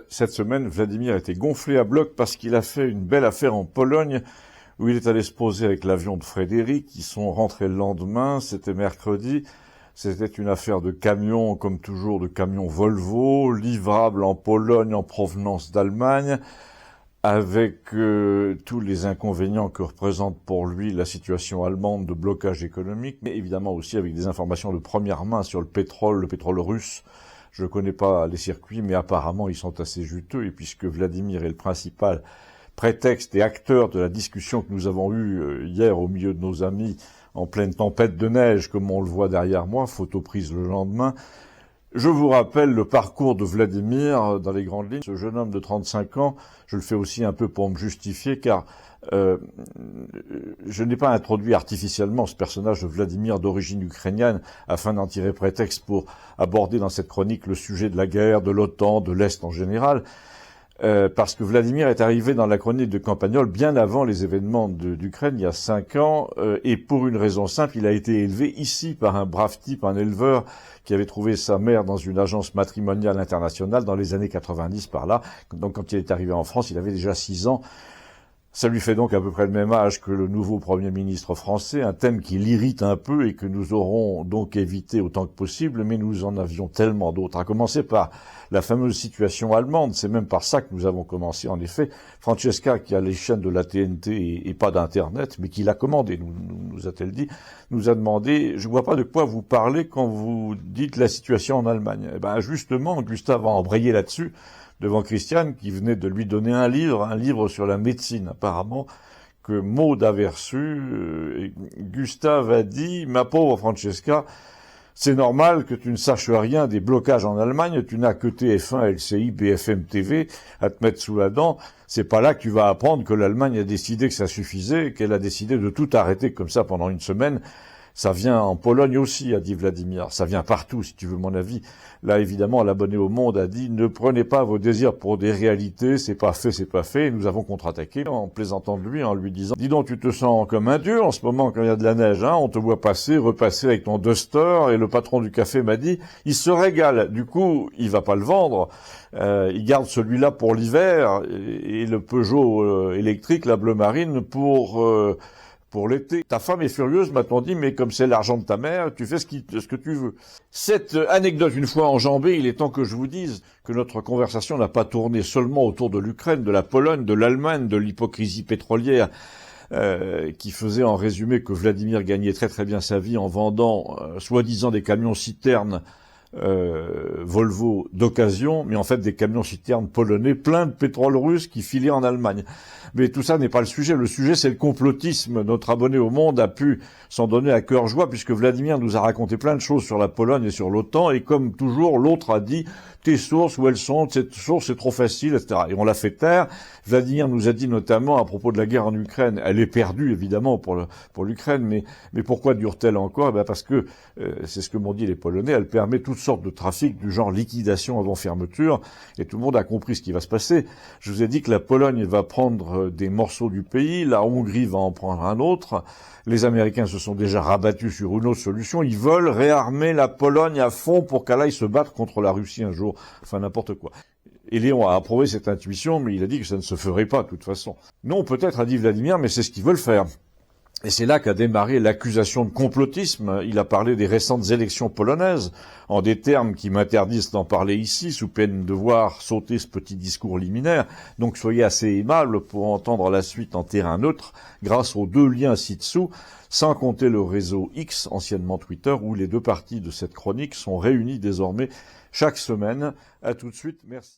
Cette semaine, Vladimir était gonflé à bloc parce qu'il a fait une belle affaire en Pologne où il est allé se poser avec l'avion de Frédéric. Ils sont rentrés le lendemain, c'était mercredi. C'était une affaire de camions, comme toujours, de camions Volvo, livrables en Pologne en provenance d'Allemagne, avec tous les inconvénients que représente pour lui la situation allemande de blocage économique, mais évidemment aussi avec des informations de première main sur le pétrole russe. Je ne connais pas les circuits, mais apparemment ils sont assez juteux, et puisque Vladimir est le principal prétexte et acteur de la discussion que nous avons eue hier au milieu de nos amis, en pleine tempête de neige, comme on le voit derrière moi, photo prise le lendemain, je vous rappelle le parcours de Vladimir dans les grandes lignes. Ce jeune homme de 35 ans, je le fais aussi un peu pour me justifier, car je n'ai pas introduit artificiellement ce personnage de Vladimir d'origine ukrainienne afin d'en tirer prétexte pour aborder dans cette chronique le sujet de la guerre, de l'OTAN, de l'Est en général, parce que Vladimir est arrivé dans la chronique de Campagnol bien avant les événements d'Ukraine, il y a 5 ans, et pour une raison simple, il a été élevé ici par un brave type, un éleveur, qui avait trouvé sa mère dans une agence matrimoniale internationale dans les années 90 par là. Donc quand il est arrivé en France, il avait déjà 6 ans. Ça lui fait donc à peu près le même âge que le nouveau Premier ministre français, un thème qui l'irrite un peu et que nous aurons donc évité autant que possible, mais nous en avions tellement d'autres, à commencer par la fameuse situation allemande. C'est même par ça que nous avons commencé, en effet. Francesca, qui a les chaînes de la TNT et pas d'Internet, mais qui l'a commandé, nous a-t-elle dit, nous a demandé, je vois pas de quoi vous parlez quand vous dites la situation en Allemagne. Eh ben, justement, Gustave a embrayé là-dessus, devant Christiane, qui venait de lui donner un livre sur la médecine, apparemment, que Maud avait reçu. Gustave a dit, ma pauvre Francesca, c'est normal que tu ne saches rien des blocages en Allemagne, tu n'as que TF1, LCI, BFM TV à te mettre sous la dent, c'est pas là que tu vas apprendre que l'Allemagne a décidé que ça suffisait, qu'elle a décidé de tout arrêter comme ça pendant une semaine. Ça vient en Pologne aussi, a dit Vladimir. Ça vient partout, si tu veux mon avis. Là, évidemment, l'abonné au Monde a dit « Ne prenez pas vos désirs pour des réalités, c'est pas fait, c'est pas fait. » Et nous avons contre-attaqué en plaisantant de lui, en lui disant « Dis donc, tu te sens comme un dieu en ce moment quand il y a de la neige, hein. On te voit passer, repasser avec ton Duster. » Et le patron du café m'a dit « Il se régale. » Du coup, il va pas le vendre. Il garde celui-là pour l'hiver et le Peugeot électrique, la bleu marine, pour l'été. Ta femme est furieuse, m'a-t-on dit, mais comme c'est l'argent de ta mère, tu fais ce que tu veux. Cette anecdote, une fois enjambée, il est temps que je vous dise que notre conversation n'a pas tourné seulement autour de l'Ukraine, de la Pologne, de l'Allemagne, de l'hypocrisie pétrolière, qui faisait en résumé que Vladimir gagnait très très bien sa vie en vendant soi-disant des camions-citernes Volvo d'occasion, mais en fait des camions-citernes polonais pleins de pétrole russe qui filaient en Allemagne. Mais tout ça n'est pas le sujet. Le sujet, c'est le complotisme. Notre abonné au Monde a pu s'en donner à cœur joie, puisque Vladimir nous a raconté plein de choses sur la Pologne et sur l'OTAN, et comme toujours, l'autre a dit « tes sources, où elles sont, cette source, c'est trop facile, etc. » Et on l'a fait taire. Vladimir nous a dit notamment, à propos de la guerre en Ukraine, elle est perdue, évidemment, pour l'Ukraine, mais pourquoi dure-t-elle encore? Eh bien parce que, c'est ce que m'ont dit les Polonais, elle permet toutes sortes de trafics du genre liquidation avant fermeture, et tout le monde a compris ce qui va se passer. Je vous ai dit que la Pologne va prendre des morceaux du pays, la Hongrie va en prendre un autre, les Américains se sont déjà rabattus sur une autre solution, ils veulent réarmer la Pologne à fond pour qu'elle aille se battre contre la Russie un jour, enfin n'importe quoi. Et Léon a approuvé cette intuition, mais il a dit que ça ne se ferait pas de toute façon. Non, peut-être, a dit Vladimir, mais c'est ce qu'ils veulent faire. Et c'est là qu'a démarré l'accusation de complotisme. Il a parlé des récentes élections polonaises, en des termes qui m'interdisent d'en parler ici, sous peine de voir sauter ce petit discours liminaire. Donc soyez assez aimables pour entendre la suite en terrain neutre, grâce aux 2 liens ci-dessous, sans compter le réseau X, anciennement Twitter, où les 2 parties de cette chronique sont réunies désormais chaque semaine. À tout de suite, merci.